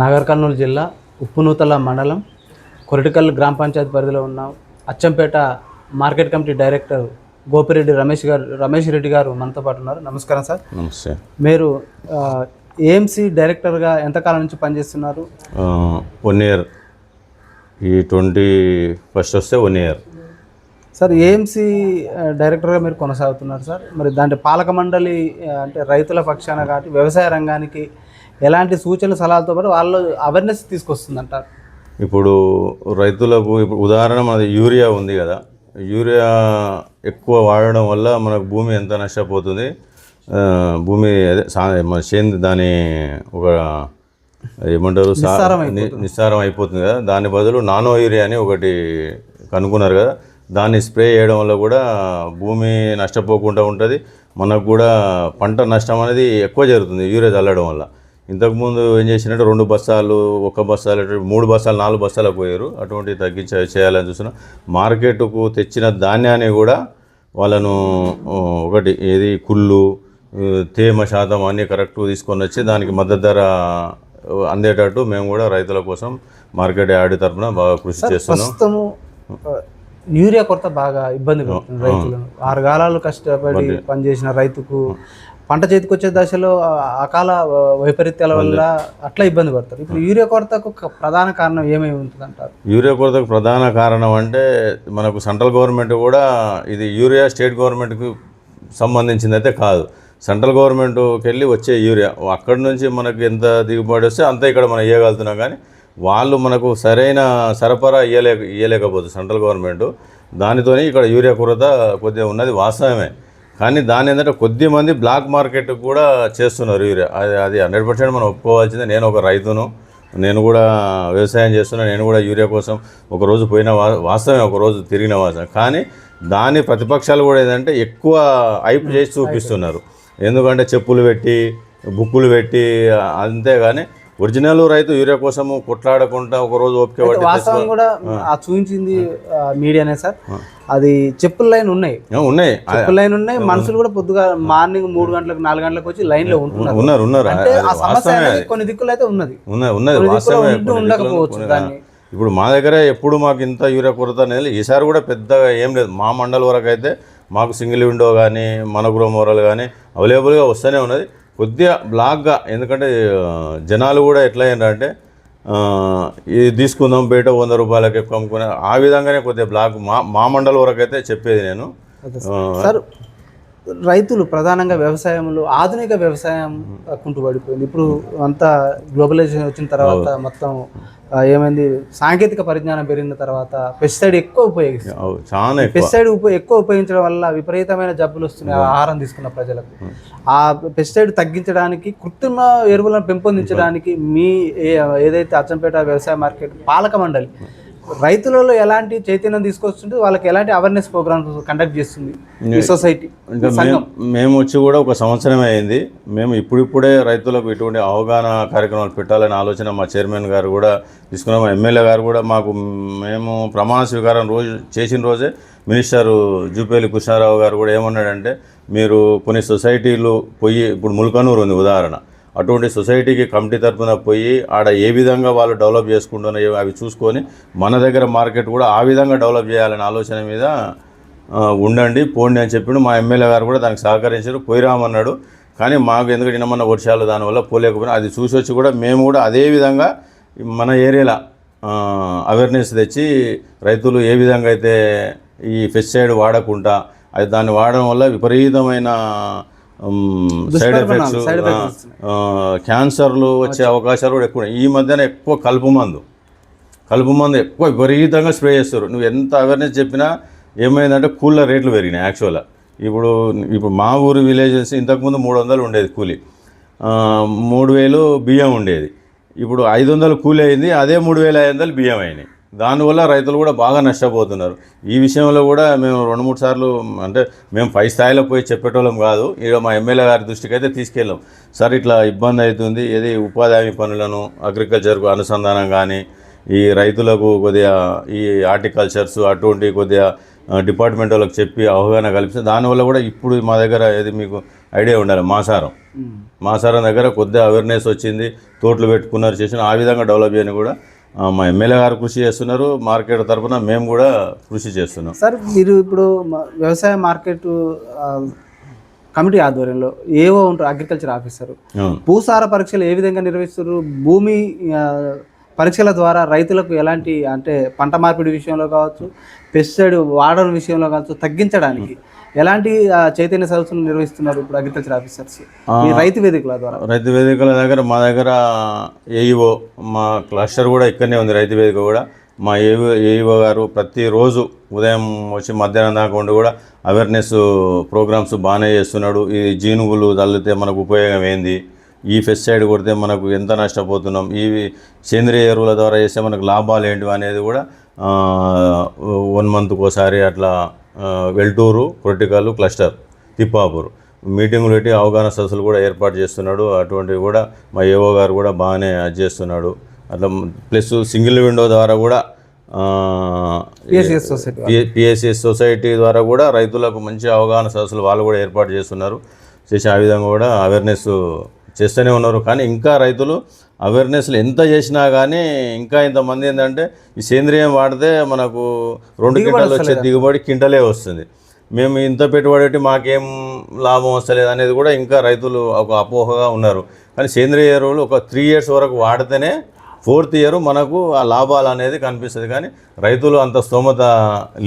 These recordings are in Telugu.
నాగర్ కర్నూలు జిల్లా ఉప్పునూతల మండలం కొరటికల్ గ్రామ పంచాయతీ పరిధిలో ఉన్న Achampet market committee director Gopireddy Ramesh Reddy గారు మనతో పాటు ఉన్నారు. నమస్కారం సార్. నమస్తే. మీరు ఏఎంసీ డైరెక్టర్గా ఎంతకాలం నుంచి పనిచేస్తున్నారు? 1 year. ఈ 21st వస్తే 1 year. సార్, ఏఎంసీ డైరెక్టర్గా మీరు కొనసాగుతున్నారు సార్. మరి దాంట్లో పాలక మండలి అంటే రైతుల పక్షాన కాబట్టి వ్యవసాయ రంగానికి ఎలాంటి సూచనలు సలహాలతో పాటు వాళ్ళు అవేర్నెస్ తీసుకొస్తుందంటారు? ఇప్పుడు రైతులకు ఉదాహరణ మనది యూరియా ఉంది కదా, యూరియా ఎక్కువ వాడడం వల్ల మనకు భూమి ఎంత నష్టపోతుంది, భూమి అదే మన దాని ఒక ఏమంటారు నిస్సారం అయిపోతుంది కదా. దాని బదులు నానో యూరియా అని ఒకటి కనుక్కున్నారు కదా, దాన్ని స్ప్రే చేయడం వల్ల కూడా భూమి నష్టపోకుండా ఉంటుంది, మనకు కూడా పంట నష్టం అనేది ఎక్కువ జరుగుతుంది యూరియా చల్లడం వల్ల. ఇంతకుముందు ఏం చేసినట్టు 2 బస్తాలు 1 బస్తాలు 3 బస్తాలు 4 బస్తాలకు పోయారు. అటువంటివి చేయాలని చూస్తున్నాం. మార్కెట్కు తెచ్చిన ధాన్యాన్ని కూడా వాళ్ళను ఒకటి ఏది కుళ్ళు తేమ శాతం అన్నీ కరెక్ట్ తీసుకొని వచ్చి దానికి మద్దతు ధర అందేటట్టు మేము కూడా రైతుల కోసం మార్కెట్ యార్డ్ తరఫున బాగా కృషి చేస్తున్నాం. యూరియా కొరత బాగా ఇబ్బంది పడుతుంది రైతులను. 6 కాలాలు కష్టపడి పనిచేసిన రైతుకు పంట చేతికి వచ్చే దశలో అకాల వైపరీత్యాల వల్ల అట్లా ఇబ్బంది పడతారు. ఇప్పుడు యూరియా కొరతకు ప్రధాన కారణం ఏమేమి ఉంటుంది అంటారు? యూరియా కొరతకు ప్రధాన కారణం అంటే మనకు సెంట్రల్ గవర్నమెంట్ కూడా ఇది యూరియా స్టేట్ గవర్నమెంట్కి సంబంధించింది అయితే కాదు. సెంట్రల్ గవర్నమెంట్కి వెళ్ళి వచ్చే యూరియా అక్కడి నుంచి మనకు ఎంత దిగుబడి వస్తే అంతా ఇక్కడ మనం ఇవ్వగలుగుతున్నాం. కానీ వాళ్ళు మనకు సరైన సరఫరా ఇవ్వలేకపోతుంది సెంట్రల్ గవర్నమెంట్. దానితోనే ఇక్కడ యూరియా కొరత కొద్దిగా ఉన్నది వాస్తవమే. కానీ దాని ఏంటంటే కొద్ది మంది బ్లాక్ మార్కెట్ కూడా చేస్తున్నారు యూరియా. అది 100% మనం ఒప్పుకోవాల్సిందే. నేను ఒక రైతును, నేను కూడా వ్యవసాయం చేస్తున్నా, నేను కూడా యూరియా కోసం ఒకరోజు పోయిన వాస్తవమే, ఒకరోజు తిరిగిన వాస్తవం. కానీ దాని ప్రతిపక్షాలు కూడా ఏంటంటే ఎక్కువ హైప్ చేసి చూపిస్తున్నారు. ఎందుకంటే చెప్పులు పెట్టి బుక్కులు పెట్టి, అంతేగాని ఒరిజినల్ రైతు యూరియా కోసము కొట్లాడకుండా ఒకరోజు ఓపిక వాస్తవం కూడా చూపించింది మీడియానే సార్. అది చెప్పుల లైన్ ఉన్నాయి, చెప్పుల లైన్ ఉన్నాయి. మనుషులు కూడా పొద్దుగా మార్నింగ్ 3 గంటలకు 4 గంటలకు వచ్చి లైన్ లో ఉన్నారు. కొన్ని దిక్కులు అయితే ఉన్నది. ఉండకపోవచ్చు. ఇప్పుడు మా దగ్గర ఎప్పుడు మాకు ఇంత యూరియా కొరత అనేది ఈసారి కూడా పెద్దగా ఏం లేదు. మా మండలి వరకు అయితే మాకు సింగిల్ విండో కానీ మనోగ్రోమ్ ఓరల్ కానీ అవైలబుల్గా వస్తూనే ఉన్నది. కొద్దిగా బ్లాక్గా, ఎందుకంటే జనాలు కూడా ఎట్లా ఏంటంటే ఇది తీసుకుందాం బయట 100 రూపాయలకి ఎక్కువ అమ్ముకునే ఆ విధంగానే కొద్దిగా బ్లాక్ మా మండలి వరకు అయితే చెప్పేది నేను. సార్, రైతులు ప్రధానంగా వ్యవసాయంలో ఆధునిక వ్యవసాయం కుంటుపడిపోయింది. ఇప్పుడు అంతా గ్లోబలైజేషన్ వచ్చిన తర్వాత మొత్తం ఏమైంది, సాంకేతిక పరిజ్ఞానం పెరిగిన తర్వాత పెస్టిసైడ్ ఎక్కువ ఉపయోగిస్తారు. పెస్టిసైడ్ ఎక్కువ ఉపయోగించడం వల్ల విపరీతమైన జబ్బులు వస్తున్నాయి ఆహారం తీసుకున్న ప్రజలకు. ఆ పెస్టిసైడ్ తగ్గించడానికి, కృత్రిమ ఎరువులను పెంపొందించడానికి మీ ఏదైతే అచ్చంపేట వ్యవసాయ మార్కెట్ పాలక మండలి రైతులలో ఎలాంటి చైతన్యం తీసుకొస్తుంటే వాళ్ళకి ఎలాంటి అవేర్నెస్ ప్రోగ్రామ్స్ కండక్ట్ చేస్తుంది ఈ సొసైటీ? మేము వచ్చి కూడా 1 సంవత్సరం అయింది. మేము ఇప్పుడిప్పుడే రైతులకు ఇటువంటి అవగాహన కార్యక్రమాలు పెట్టాలనే ఆలోచన మా చైర్మన్ గారు కూడా తీసుకున్నాం. ఎమ్మెల్యే గారు కూడా మేము ప్రమాణ స్వీకారం చేసిన రోజే మినిస్టర్ జూపేలి కృష్ణారావు గారు కూడా ఏమన్నాడంటే, మీరు కొన్ని సొసైటీలు పోయి, ఇప్పుడు ముల్కనూరు ఉంది ఉదాహరణ, అటువంటి సొసైటీకి కమిటీ తరఫున పోయి ఆడ ఏ విధంగా వాళ్ళు డెవలప్ చేసుకుంటున్నాయో అవి చూసుకొని మన దగ్గర మార్కెట్ కూడా ఆ విధంగా డెవలప్ చేయాలనే ఆలోచన మీద ఉండండి, పోండి అని చెప్పిండు. మా ఎమ్మెల్యే గారు కూడా దానికి సహకరించారు, పోయిరామన్నాడు. కానీ మాకు ఎందుకంటే నిన్న వర్షాలు దానివల్ల పోలేకపోయినా అది చూసి వచ్చి కూడా మేము కూడా అదే విధంగా మన ఏరియాలో అవేర్నెస్ తెచ్చి రైతులు ఏ విధంగా అయితే ఈ పెస్టిసైడ్ వాడకుండా, అది దాన్ని వాడడం వల్ల విపరీతమైన సైడ్ ఎఫెక్ట్స్, క్యాన్సర్లు వచ్చే అవకాశాలు కూడా ఎక్కువ. ఈ మధ్యన ఎక్కువ కలుపు మందు ఎక్కువ విపరీతంగా స్ప్రే చేస్తారు. నువ్వు ఎంత అవేర్నెస్ చెప్పినా ఏమైందంటే కూలీల రేట్లు పెరిగినాయి. యాక్చువల్గా ఇప్పుడు మా ఊరు విలేజెస్ ఇంతకుముందు 300 ఉండేది కూలీ, 3000 బియ్యం ఉండేది. ఇప్పుడు 500 కూలీ అయింది, అదే 3500 బియ్యం అయినాయి. దానివల్ల రైతులు కూడా బాగా నష్టపోతున్నారు. ఈ విషయంలో కూడా మేము 2-3 సార్లు, అంటే మేము పై స్థాయిలో పోయి చెప్పేటోళ్ళం కాదు, ఇక మా ఎమ్మెల్యే గారి దృష్టికి అయితే తీసుకెళ్ళాం. సార్, ఇట్లా ఇబ్బంది అవుతుంది, ఏది ఉపాధి హామీ పనులను అగ్రికల్చర్కు అనుసంధానం కానీ, ఈ రైతులకు కొద్దిగా ఈ హార్టికల్చర్స్ అటువంటి కొద్దిగా డిపార్ట్మెంట్ వాళ్ళకి చెప్పి అవగాహన కల్పిస్తే దానివల్ల కూడా ఇప్పుడు మా దగ్గర ఏది మీకు ఐడియా ఉండాలి మాసారం దగ్గర కొద్దిగా అవేర్నెస్ వచ్చింది, తోటలు పెట్టుకున్నారు, చేసిన ఆ విధంగా డెవలప్ చేయని కూడా మా ఎమ్మెల్యే గారు కృషి చేస్తున్నారు, మార్కెట్ తరఫున మేము కూడా కృషి చేస్తున్నాం. సార్ మీరు ఇప్పుడు వ్యవసాయ మార్కెట్ కమిటీ ఆధ్వర్యంలో ఏవో ఉంటారు అగ్రికల్చర్ ఆఫీసరు, భూసార పరీక్షలు ఏ విధంగా నిర్వహిస్తారు, భూమి పరీక్షల ద్వారా రైతులకు ఎలాంటి అంటే పంట మార్పిడి విషయంలో కావచ్చు, పెస్టిసైడ్ వాడడం విషయంలో కావచ్చు తగ్గించడానికి ఎలాంటి చైతన్య సదస్సులు నిర్వహిస్తున్నారు ఇప్పుడు అగ్రికల్చర్ ఆఫీసర్స్ రైతు వేదికల ద్వారా? రైతు వేదికల దగ్గర మా దగ్గర ఏఈఓ మా క్లస్టర్ కూడా ఇక్కడనే ఉంది. రైతు వేదిక కూడా మా ఏఈఓ గారు ప్రతిరోజు ఉదయం వచ్చి మధ్యాహ్నం దాకా ఉండి కూడా అవేర్నెస్ ప్రోగ్రామ్స్ బాగానే చేస్తున్నాడు. ఈ జీనుగులు చల్లితే మనకు ఉపయోగం ఏంది, ఈ పెస్టిసైడ్ కొడితే మనకు ఎంత నష్టపోతున్నాం, ఈ సేంద్రియ ఎరువుల ద్వారా చేస్తే మనకు లాభాలు ఏంటివి అనేది కూడా 1 మంత్కి ఒకసారి అట్లా వెల్టూరు, కొట్టికల్లు, క్లస్టర్, తిప్పాపూర్ మీటింగులు పెట్టి అవగాహన సదస్సులు కూడా ఏర్పాటు చేస్తున్నాడు. అటువంటివి కూడా మా ఏఓ గారు కూడా బాగానే అది చేస్తున్నాడు. అట్లా ప్లస్ సింగిల్ విండో ద్వారా కూడా పిఎస్సిఎస్ సొసైటీ ద్వారా కూడా రైతులకు మంచి అవగాహన సదస్సులు వాళ్ళు కూడా ఏర్పాటు చేస్తున్నారు. చేసి ఆ విధంగా కూడా అవేర్నెస్ చేస్తూనే ఉన్నారు. కానీ ఇంకా రైతులు అవేర్నెస్లు ఎంత చేసినా కానీ ఇంకా ఇంతమంది ఏంటంటే ఈ సేంద్రియం వాడితే మనకు 2 క్వింటాలు వచ్చే దిగుబడి క్వింటలే వస్తుంది, మేము ఇంత పెట్టుబడి పెట్టి మాకేం లాభం వస్తలేదు అనేది కూడా ఇంకా రైతులు ఒక అపోహగా ఉన్నారు. కానీ సేంద్రియ ఎరువులు ఒక 3 years వరకు వాడితేనే 4th year మనకు ఆ లాభాలు అనేది కనిపిస్తుంది. కానీ రైతులు అంత స్తోమత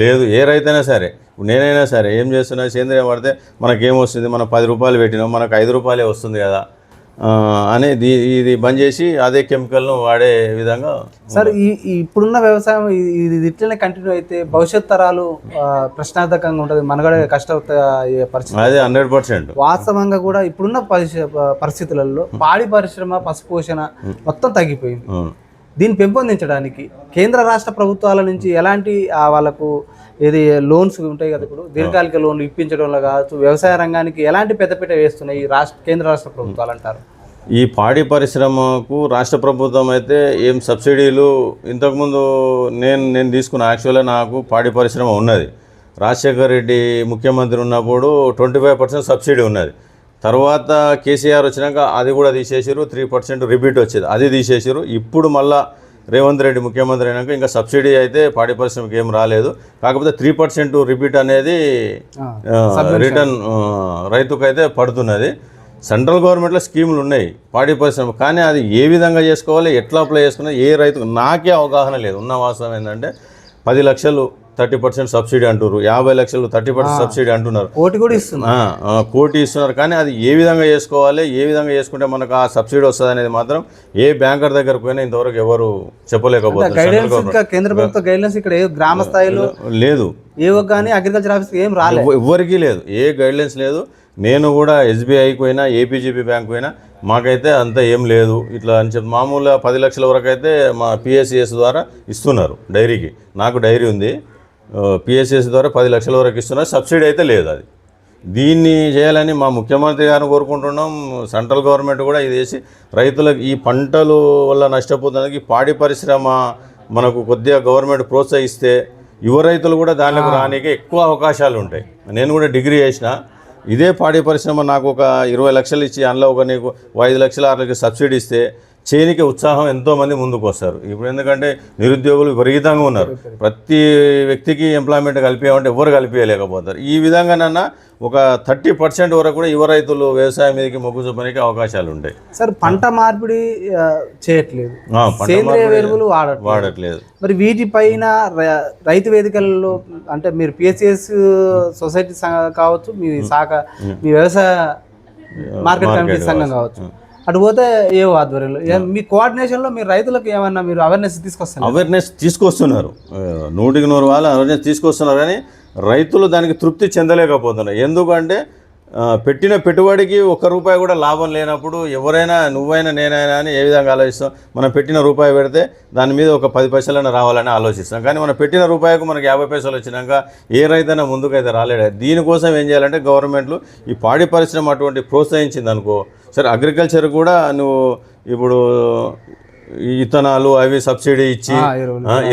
లేదు. ఏ రైతైనా సరే, నేనైనా సరే ఏం చేస్తున్నా, సేంద్రియం వాడితే మనకేమొస్తుంది, మనం 10 రూపాయలు పెట్టినాం మనకు 5 రూపాయలే వస్తుంది కదా అనేది ఇది బంద్ చేసి అదే కెమికల్ను వాడే విధంగా. సార్ ఇప్పుడున్న వ్యవసాయం ఇది ఇట్లనే కంటిన్యూ అయితే భవిష్యత్ తరాలు ప్రశ్నార్థకంగా ఉంటుంది, మనగడ కష్ట పరిస్థితి. అదే 100% వాస్తవంగా కూడా ఇప్పుడున్న పరిస్థితులలో పాడి పరిశ్రమ, పశుపోషణ మొత్తం తగ్గిపోయింది. దీన్ని పెంపొందించడానికి కేంద్ర రాష్ట్ర ప్రభుత్వాల నుంచి ఎలాంటి వాళ్ళకు ఏది లోన్స్ ఉంటాయి కదా, ఇప్పుడు దీర్ఘకాలిక లోన్లు ఇప్పించడంలో కావచ్చు, వ్యవసాయ రంగానికి ఎలాంటి పెద్దపీట వేస్తున్నాయి ఈ కేంద్ర రాష్ట్ర ప్రభుత్వాలు అంటారు? ఈ పాడి పరిశ్రమకు రాష్ట్ర ప్రభుత్వం అయితే ఏం సబ్సిడీలు ఇంతకుముందు నేను తీసుకున్న, యాక్చువల్గా నాకు పాడి పరిశ్రమ ఉన్నది. రాజశేఖర్ రెడ్డి ముఖ్యమంత్రి ఉన్నప్పుడు 25% సబ్సిడీ ఉన్నది. తర్వాత కేసీఆర్ వచ్చినాక అది కూడా తీసేసారు, 3% రిబీట్ వచ్చేది, అది తీసేసారు. ఇప్పుడు మళ్ళా రేవంత్ రెడ్డి ముఖ్యమంత్రి అయినాక ఇంకా సబ్సిడీ అయితే పాడి పరిశ్రమకి ఏం రాలేదు. కాకపోతే 3% రిపీట్ అనేది రిటర్న్ రైతుకైతే పడుతున్నది. సెంట్రల్ గవర్నమెంట్లో స్కీములు ఉన్నాయి పాడి పరిశ్రమ, కానీ అది ఏ విధంగా చేసుకోవాలి, ఎట్లా అప్లై చేసుకున్నది ఏ రైతుకు నాకే అవగాహన లేదు. ఉన్న వాస్తవం ఏంటంటే 10 లక్షలు 30% సబ్సిడీ అంటున్నారు, 50 లక్షలు 30% సబ్సిడీ అంటున్నారు, కోటి ఇస్తున్నారు. కానీ అది ఏ విధంగా చేసుకోవాలి, ఏ విధంగా చేసుకుంటే మనకు ఆ సబ్సిడీ వస్తుంది అనేది మాత్రం ఏ బ్యాంకర్ దగ్గరకు పోయినా ఇంతవరకు ఎవరు చెప్పలేకపోతున్నారు. కేంద్ర ప్రభుత్వ గైడ్లైన్స్ ఇక్కడ గ్రామ స్థాయిలో లేదు, ఏవో కానీ అగ్రికల్చర్ ఆఫీస్ ఏం రాలేదు, ఎవరికి లేదు, ఏ గైడ్లైన్స్ లేదు. నేను కూడా ఎస్బీఐకి పోయినా, ఏపీజీపీ బ్యాంక్ పోయినా మాకైతే అంత ఏం లేదు ఇట్లా అని చెప్పి. మామూలుగా 10 లక్షల వరకు అయితే మా పిఎస్సిఎస్ ద్వారా ఇస్తున్నారు డైరీకి. నాకు డైరీ ఉంది, పిఎస్సిఎస్ ద్వారా 10 లక్షల వరకు ఇస్తున్నారు, సబ్సిడీ అయితే లేదు. అది దీన్ని చేయాలని మా ముఖ్యమంత్రి గారిని కోరుకుంటున్నాం. సెంట్రల్ గవర్నమెంట్ కూడా ఇది చేసి రైతులకు ఈ పంటలు వల్ల నష్టపోతున్నది పాడి పరిశ్రమ మనకు కొద్దిగా గవర్నమెంట్ ప్రోత్సహిస్తే యువ రైతులు కూడా దానిలోకి రానికి ఎక్కువ అవకాశాలు ఉంటాయి. నేను కూడా డిగ్రీ చేసిన, ఇదే పాడి పరిశ్రమ నాకు ఒక 20 లక్షలు ఇచ్చి అందులో ఒక నీకు 5 లక్షలు 6 లక్షలు సబ్సిడీ ఇస్తే చేయనికి ఉత్సాహం ఎంతోమంది ముందుకు వస్తారు. ఇప్పుడు ఎందుకంటే నిరుద్యోగులు విపరీతంగా ఉన్నారు, ప్రతి వ్యక్తికి ఎంప్లాయ్మెంట్ కలిపేయమంటే ఎవరు కలిపేయలేకపోతారు. ఈ విధంగానన్నా ఒక 30% వరకు కూడా యువ రైతులు వ్యవసాయం మీదకి మొగ్గు చూపడానికి అవకాశాలు ఉంటాయి. సార్ పంట మార్పిడి చేయట్లేదు, సేంద్రియ ఎరువులు వాడట్లేదు. మరి వీటిపైన రైతు వేదికలలో అంటే మీరు పిఎస్సిఎస్ సొసైటీ కావచ్చు, మీ శాఖ మీ వ్యవసాయ మార్కెట్ కమిటీ సంఘం కావచ్చు, అటు పోతే ఏవో ఆధ్వర్యంలో మీ కోఆర్డినేషన్లో మీరు రైతులకు ఏమన్నా మీరు అవేర్నెస్ తీసుకొస్తున్నారు? అవేర్నెస్ తీసుకొస్తున్నారు, 100కి 100 వాళ్ళు అవేర్నెస్ తీసుకొస్తున్నారు. కానీ రైతులు దానికి తృప్తి చెందలేకపోతున్నారు. ఎందుకంటే పెట్టిన పెట్టుబడికి ₹1 కూడా లాభం లేనప్పుడు ఎవరైనా నువ్వైనా నేనైనా అని ఏ విధంగా ఆలోచిస్తాం? మనం పెట్టిన రూపాయి పెడితే దాని మీద ఒక 10 పైసలైనా రావాలని ఆలోచిస్తాం. కానీ మనం పెట్టిన రూపాయికి మనకు 50 పైసలు వచ్చినాక ఏ రైతైనా ముందుకైతే రాలేడు. దీనికోసం ఏం చేయాలంటే గవర్నమెంట్లు ఈ పాడి పరిశ్రమ అటువంటి ప్రోత్సహించింది అనుకో, సరే అగ్రికల్చర్ కూడా నువ్వు ఇప్పుడు ఈ ఇత్తనాలు అవి సబ్సిడీ ఇచ్చి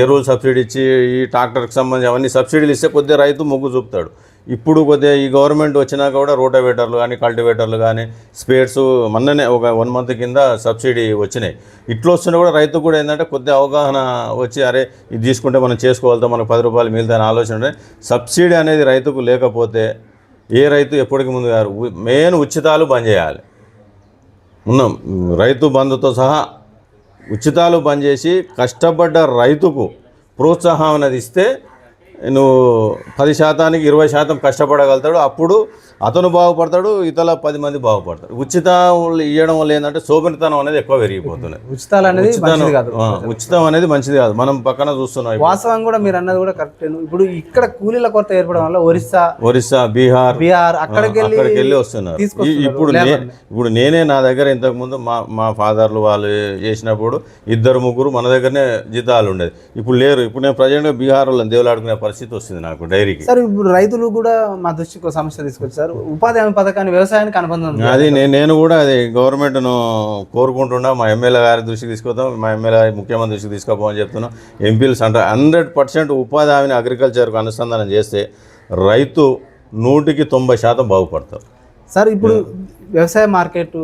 ఎరువులు సబ్సిడీ ఇచ్చి ఈ ట్రాక్టర్కి సంబంధించి అవన్నీ సబ్సిడీలు ఇస్తే కొద్దిగా రైతు మొగ్గు చూపుతాడు. ఇప్పుడు కొద్దిగా ఈ గవర్నమెంట్ వచ్చినాక కూడా రోటావేటర్లు కానీ కల్టివేటర్లు కానీ స్పేర్స్ మొన్ననే ఒక 1 month కింద సబ్సిడీ వచ్చినాయి. ఇట్లా వస్తున్నా కూడా రైతు కూడా ఏంటంటే కొద్దిగా అవగాహన వచ్చి అరే ఇది తీసుకుంటే మనం చేసుకోవాలితో మనకు 10 రూపాయలు మిగులుతాయని ఆలోచన ఉంటే సబ్సిడీ అనేది రైతుకు లేకపోతే ఏ రైతు ఎప్పటికి ముందు గారు మెయిన్ ఉచితాలు బంద్ చేయాలి. ఉన్నాం రైతు బంధుతో సహా ఉచితాలు బంద్ చేసి కష్టపడ్డ రైతుకు ప్రోత్సాహం అనేది ఇస్తే నువ్వు 10%, 20% కష్టపడగలుగుతాడు. అప్పుడు అతను బాగుపడతాడు, ఇతర 10 మంది బాగుపడతాడు. ఉచితాలు ఇవ్వడం వల్ల ఏంటంటే సోబరితనం అనేది ఎక్కువ పెరిగిపోతుంది. ఉచితాలు అనేది మంచిది కాదు. ఉచితం అనేది మంచిది కాదు. మనం పక్కన చూస్తున్నాం. వాస్తవం కూడా మీరు అన్నది కూడా కరెక్ట్. ఇప్పుడు ఇక్కడ కూలీల కొరత ఏర్పడడం వల్ల ఒరిస్సా బీహార్ అక్కడికి వెళ్ళి వస్తున్నారు. ఇప్పుడు నేనే నా దగ్గర ఇంతకుముందు మా ఫాదర్లు వాళ్ళు చేసినప్పుడు 2-3 మన దగ్గరనే జీతాలు ఉండేది. ఇప్పుడు లేరు. ఇప్పుడు నేను ప్రజెంట్గా బీహార్లో దేవులాడుకునే పరిస్థితి వస్తుంది నాకు డైరీకి. సార్ ఇప్పుడు రైతులు కూడా మా దృష్టికి ఒక సమస్య తీసుకొచ్చారు. ఉపాధి హామీ పథకాన్ని వ్యవసాయానికి అనుబంధం. అది నేను కూడా అది గవర్నమెంట్ను కోరుకుంటున్నా. మా ఎమ్మెల్యే గారి దృష్టికి తీసుకొద్దాం, మా ఎమ్మెల్యే ముఖ్యమంత్రి దృష్టికి తీసుకోపోమని చెప్తున్నాం. ఎంపీలు 100% ఉపాధి హామీని అగ్రికల్చర్కు అనుసంధానం చేస్తే రైతు 190% బాగుపడతారు. సార్ ఇప్పుడు వ్యవసాయ మార్కెట్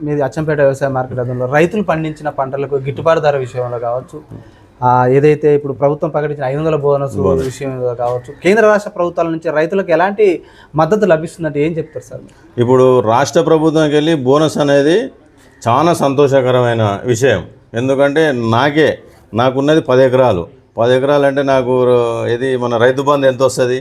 మీది అచ్చంపేట వ్యవసాయ మార్కెట్ అందులో రైతులు పండించిన పంటలకు గిట్టుబాటు ధర విషయంలో కావచ్చు, ఏదైతే ఇప్పుడు ప్రభుత్వం ప్రకటించిన 500 బోనస్ విషయంలో కావచ్చు, కేంద్ర రాష్ట్ర ప్రభుత్వాల నుంచి రైతులకు ఎలాంటి మద్దతు లభిస్తుందంటే ఏం చెప్తారు సార్? ఇప్పుడు రాష్ట్ర ప్రభుత్వంకి వెళ్ళి బోనస్ అనేది చాలా సంతోషకరమైన విషయం. ఎందుకంటే నాకున్నది 10 ఎకరాలు. 10 ఎకరాలు అంటే నాకు ఇది మన రైతు బంధు ఎంత వస్తుంది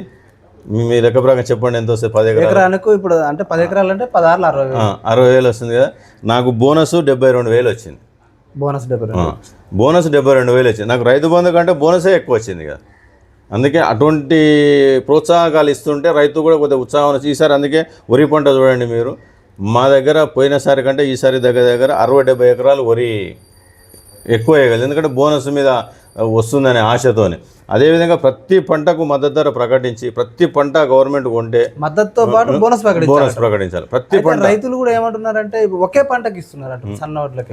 మీ లెక్క ప్రకారం చెప్పండి, ఎంత వస్తుంది? 10 ఎకరాలకు ఇప్పుడు అంటే 10 ఎకరాలు అంటే 60,000 వస్తుంది కదా. నాకు బోనస్ 72,000 వచ్చింది. బోనస్ 72,000 వచ్చింది. నాకు రైతు బంధు కంటే బోనసే ఎక్కువ వచ్చింది కదా. అందుకే అటువంటి ప్రోత్సాహకాలు ఇస్తుంటే రైతు కూడా కొద్దిగా ఉత్సాహం వచ్చి ఈసారి అందుకే వరి పంట చూడండి మీరు, మా దగ్గర పోయినసారి కంటే ఈసారి దగ్గర 60-70 ఎకరాలు వరి ఎక్కువ వేయగలదు. ఎందుకంటే బోనస్ మీద వస్తుందనే ఆశతోనే. అదేవిధంగా ప్రతి పంటకు మద్దతు ధర ప్రకటించి ప్రతి పంట గవర్నమెంట్ కొంటే మద్దతుతో పాటు బోనస్ ప్రకటించాలి. ప్రతి పంట రైతులు కూడా ఏమంటున్నారంటే ఒకే పంటకి ఇస్తున్నారంట సన్నోట్లకి.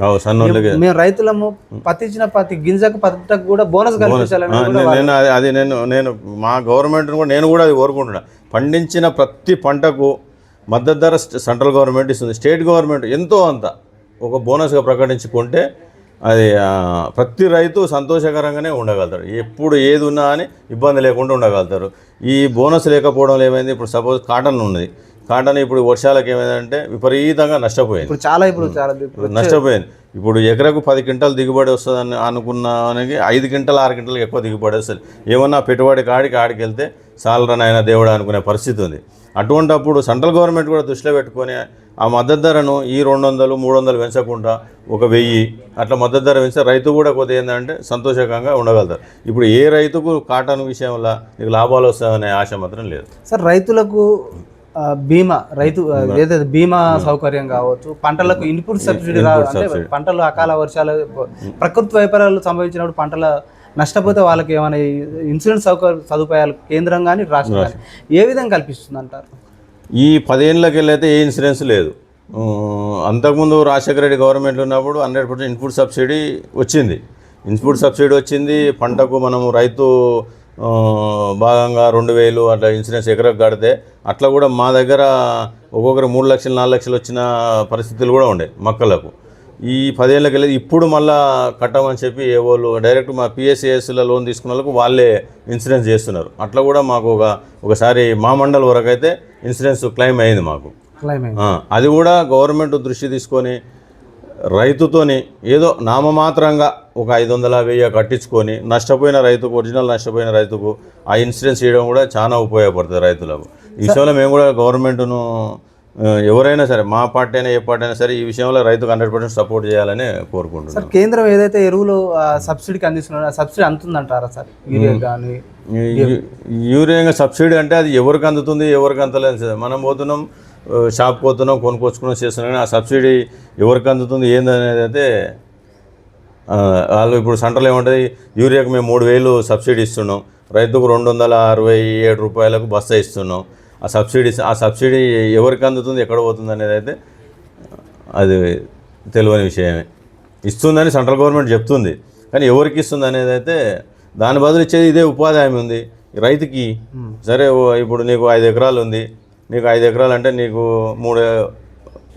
మేము రైతులము పత్తిచ్చిన ప్రతి గింజకు పంటకు కూడా బోనస్ కల్పించాలని నేను మా గవర్నమెంట్ కూడా నేను కూడా అది కోరుకుంటున్నా. పండించిన ప్రతి పంటకు మద్దతు ధర సెంట్రల్ గవర్నమెంట్ ఇస్తుంది. స్టేట్ గవర్నమెంట్ ఎంతో అంత ఒక బోనస్గా ప్రకటించుకుంటే అది ప్రతి రైతు సంతోషకరంగానే ఉండగలుగుతారు. ఎప్పుడు ఏది ఉన్నా అని ఇబ్బంది లేకుండా ఉండగలుగుతారు. ఈ బోనస్ లేకపోవడం ఏమైంది, ఇప్పుడు సపోజ్ కాటన్ ఉన్నది, కాటన్ ఇప్పుడు వర్షాలకు ఏమైందంటే విపరీతంగా నష్టపోయింది. నష్టపోయింది. ఇప్పుడు ఎకరకు 10 క్వింటాలు దిగుబడి వస్తుందని అనుకున్నానికి 5 క్వింటాలు 6 క్వింటాలకు ఎక్కువ దిగుబడి వస్తుంది. ఏమన్నా పెట్టుబడి ఆడికి వెళ్తే సాలరనైనా దేవుడు అనుకునే పరిస్థితి ఉంది. అటువంటప్పుడు సెంట్రల్ గవర్నమెంట్ కూడా దృష్టిలో పెట్టుకొని ఆ మద్దతు ధరను ఈ 200-300 పెంచకుండా 1,000 అట్లా మద్దతు ధర పెంచితే రైతు కూడా కొద్దిగా ఏంటంటే సంతోషకంగా ఉండగలుగుతారు. ఇప్పుడు ఏ రైతుకు కాటన్ విషయంలో నీకు లాభాలు వస్తాయనే ఆశ మాత్రం లేదు. సార్ రైతులకు ఏదైతే బీమా సౌకర్యం కావచ్చు, పంటలకు ఇన్పుట్ సబ్సిడీ అంటే పంటలు అకాల వర్షాలు ప్రకృతి వైపరీత్యాలు సంభవించినప్పుడు పంటల నష్టపోతే వాళ్ళకి ఏమైనా ఇన్సూరెన్స్ సదుపాయాలు కేంద్రం కానీ రాష్ట్రం కానీ ఏ విధంగా కల్పిస్తుంది అంటారు? ఈ 10 ఏళ్ళకి వెళ్ళైతే ఏ ఇన్సూరెన్స్ లేదు. అంతకుముందు రాజశేఖర రెడ్డి గవర్నమెంట్ ఉన్నప్పుడు 100% ఇన్పుట్ సబ్సిడీ వచ్చింది. పంటకు మనము రైతు భాగంగా 2,000 అట్లా ఇన్సూరెన్స్ ఎకరకు కడితే అట్లా కూడా మా దగ్గర ఒక్కొక్కరు 3 లక్షలు 4 లక్షలు వచ్చిన పరిస్థితులు కూడా ఉండే మొక్కలకు. ఈ 10 ఏళ్ళకి వెళ్ళేది ఇప్పుడు మళ్ళీ కట్టమని చెప్పి వాళ్ళు డైరెక్ట్ మా పిఎస్సిఎస్లో లోన్ తీసుకున్న వాళ్ళకు వాళ్ళే ఇన్సూరెన్స్ చేస్తున్నారు. అట్లా కూడా మాకు ఒకసారి మా మండలి వరకు అయితే ఇన్సూరెన్స్ క్లెయిమ్ అయింది మాకు. అది కూడా గవర్నమెంట్ దృష్టి తీసుకొని రైతుతోని ఏదో నామమాత్రంగా ఒక 500-1000 కట్టించుకొని నష్టపోయిన రైతుకు ఒరిజినల్ నష్టపోయిన రైతుకు ఆ ఇన్సూరెన్స్ చేయడం కూడా చాలా ఉపయోగపడుతుంది రైతులకు. ఈ విషయంలో మేము కూడా గవర్నమెంట్ను ఎవరైనా సరే మా పార్టీ అయినా ఏ పార్టీ అయినా సరే ఈ విషయంలో రైతుకు 100% సపోర్ట్ చేయాలని కోరుకుంటున్నాం. సార్ కేంద్రం ఏదైతే ఎరువులు సబ్సిడీకి అందిస్తున్నారో సబ్సిడీ అందుతుందంటారా సార్? యూరియా కానీ యూరియా సబ్సిడీ అంటే అది ఎవరికి అందుతుంది ఎవరికి అందలేదు సార్. మనం పోతున్నాం షాప్ పోతున్నాం కొనుక్కొచ్చుకున్నాం చేస్తున్నాం కానీ ఆ సబ్సిడీ ఎవరికి అందుతుంది ఏందనేది అయితే వాళ్ళు ఇప్పుడు సెంట్రల్ ఏముంటుంది, యూరియాకు మేము 3,000 సబ్సిడీ ఇస్తున్నాం, రైతుకు 267 రూపాయలకు బస్తా ఇస్తున్నాం. ఆ సబ్సిడీ ఎవరికి అందుతుంది ఎక్కడ పోతుంది అనేది అయితే అది తెలియని విషయమే. ఇస్తుందని సెంట్రల్ గవర్నమెంట్ చెప్తుంది, కానీ ఎవరికి ఇస్తుంది అనేది అయితే దాని బదులు ఇచ్చేది ఇదే ఉపాధి హామీ ఉంది రైతుకి. సరే ఇప్పుడు నీకు 5 ఎకరాలు ఉంది, నీకు 5 ఎకరాలు అంటే నీకు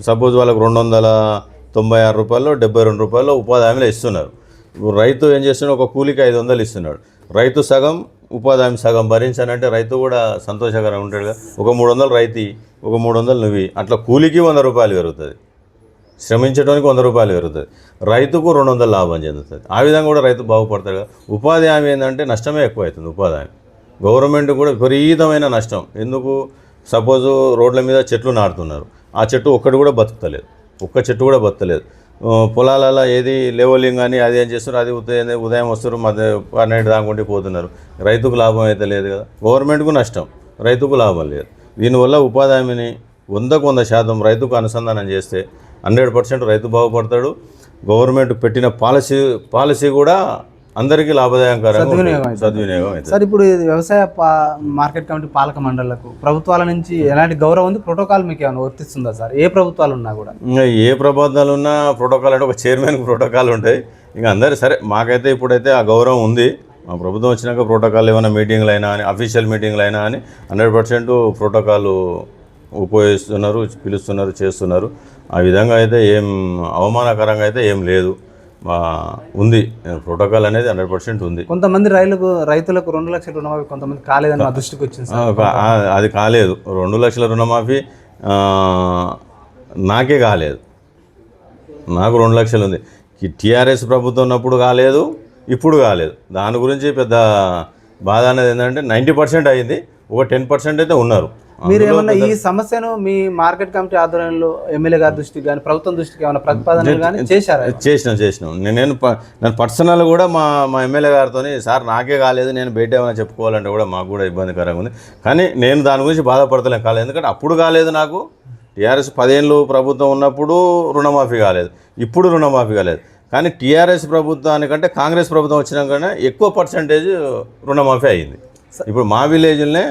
సపోజ్ వాళ్ళకు 296 రూపాయలు 72 రూపాయలు ఉపాధి హామీలో ఇస్తున్నారు. ఇప్పుడు రైతు ఏం చేస్తున్నాడు, ఒక కూలికి 500 ఇస్తున్నాడు. రైతు సగం, ఉపాధి హామీ సగం భరించానంటే రైతు కూడా సంతోషకరంగా ఉంటాడుగా. ఒక 300 రైతు, ఒక 300 నువ్వు, అట్లా కూలికి 100 రూపాయలు పెరుగుతుంది, శ్రమించడానికి 100 రూపాయలు పెరుగుతుంది, రైతుకు 200 లాభం చెందుతుంది. ఆ విధంగా కూడా రైతు బాగుపడతాడు కదా. ఉపాధి హామీ ఏంటంటే నష్టమే ఎక్కువ అవుతుంది. ఉపాధి హామీ గవర్నమెంట్ కూడా విపరీతమైన నష్టం. ఎందుకు, సపోజు రోడ్ల మీద చెట్లు నాటుతున్నారు, ఆ చెట్టు ఒక్కటి కూడా బతుకుతలేదు, ఒక్క చెట్టు కూడా బతుకలేదు. పొలాలలో ఏది లెవలింగ్ అని అది ఏం చేస్తున్నారు, అది ఉదయం వస్తారు 12 దాకా పోతున్నారు. రైతుకు లాభం అయితే లేదు కదా, గవర్నమెంట్కు నష్టం, రైతుకు లాభం లేదు. దీనివల్ల ఉపాధి హామీని 100% రైతుకు అనుసంధానం చేస్తే 100% రైతు బాగుపడతాడు. గవర్నమెంట్ పెట్టిన పాలసీ కూడా అందరికీ లాభదాయకరంగా సద్వినియోగం అవుతుంది. సార్, ఇప్పుడు ఇది వ్యవసాయ మార్కెట్ కమిటీ పాలక మండళ్లకు ప్రభుత్వాల నుంచి ఎలాంటి గౌరవం ఉంది? ప్రోటోకాల్ మీకు ఏమైనా వర్తిస్తుందా సార్? ఏ ప్రభుత్వాలు ఉన్నా కూడా? ఇంకా ఏ ప్రభుత్వాలు ఉన్నా ప్రోటోకాల్ అంటే ఒక చైర్మన్కి ప్రోటోకాల్ ఉంటాయి. ఇంకా అందరు సరే, మాకైతే ఇప్పుడైతే ఆ గౌరవం ఉంది. మా ప్రభుత్వం వచ్చినాక ప్రోటోకాల్ ఏమైనా మీటింగ్లు అయినా అని, అఫీషియల్ మీటింగ్లు అయినా అని 100% ప్రోటోకాల్ ఉపయోగిస్తున్నారు, పిలుస్తున్నారు, చేస్తున్నారు. ఆ విధంగా అయితే ఏం అవమానకరంగా అయితే ఏం లేదు, ఉంది. ప్రోటోకాల్ అనేది 100% ఉంది. కొంతమంది రైతులకు 2 లక్షల రుణమాఫీ కొంతమంది కాలేదని మా దృష్టికి వచ్చింది సార్. అది కాలేదు. 2 లక్షల రుణమాఫీ నాకే కాలేదు, నాకు 2 లక్షలు ఉంది. టీఆర్ఎస్ ప్రభుత్వం ఉన్నప్పుడు కాలేదు, ఇప్పుడు కాలేదు. దాని గురించి పెద్ద బాధ అనేది ఏంటంటే 90% అయింది, ఒక 10% అయితే ఉన్నారు. మీరు ఏమన్నా ఈ సమస్యను మీ మార్కెట్ కమిటీ ఆధ్వర్యంలో ఎమ్మెల్యే గారి దృష్టికి కానీ ప్రభుత్వం దృష్టికి ఏమైనా ప్రతిపాదనలు కానీ చేశారా? చేసినాం. నేను పర్సనల్ కూడా మా ఎమ్మెల్యే గారితో, సార్ నాకే కాలేదు, నేను బయట ఏమైనా చెప్పుకోవాలంటే కూడా మాకు కూడా ఇబ్బందికరంగా ఉంది. కానీ నేను దాని గురించి బాధపడతలేను, కాలేదు. ఎందుకంటే అప్పుడు కాలేదు నాకు. టీఆర్ఎస్ 10 ఏళ్ళు ప్రభుత్వం ఉన్నప్పుడు రుణమాఫీ కాలేదు, ఇప్పుడు రుణమాఫీ కాలేదు. కానీ టీఆర్ఎస్ ప్రభుత్వానికంటే కాంగ్రెస్ ప్రభుత్వం వచ్చినాకనే ఎక్కువ పర్సంటేజ్ రుణమాఫీ అయింది. ఇప్పుడు మా విలేజ్లోనే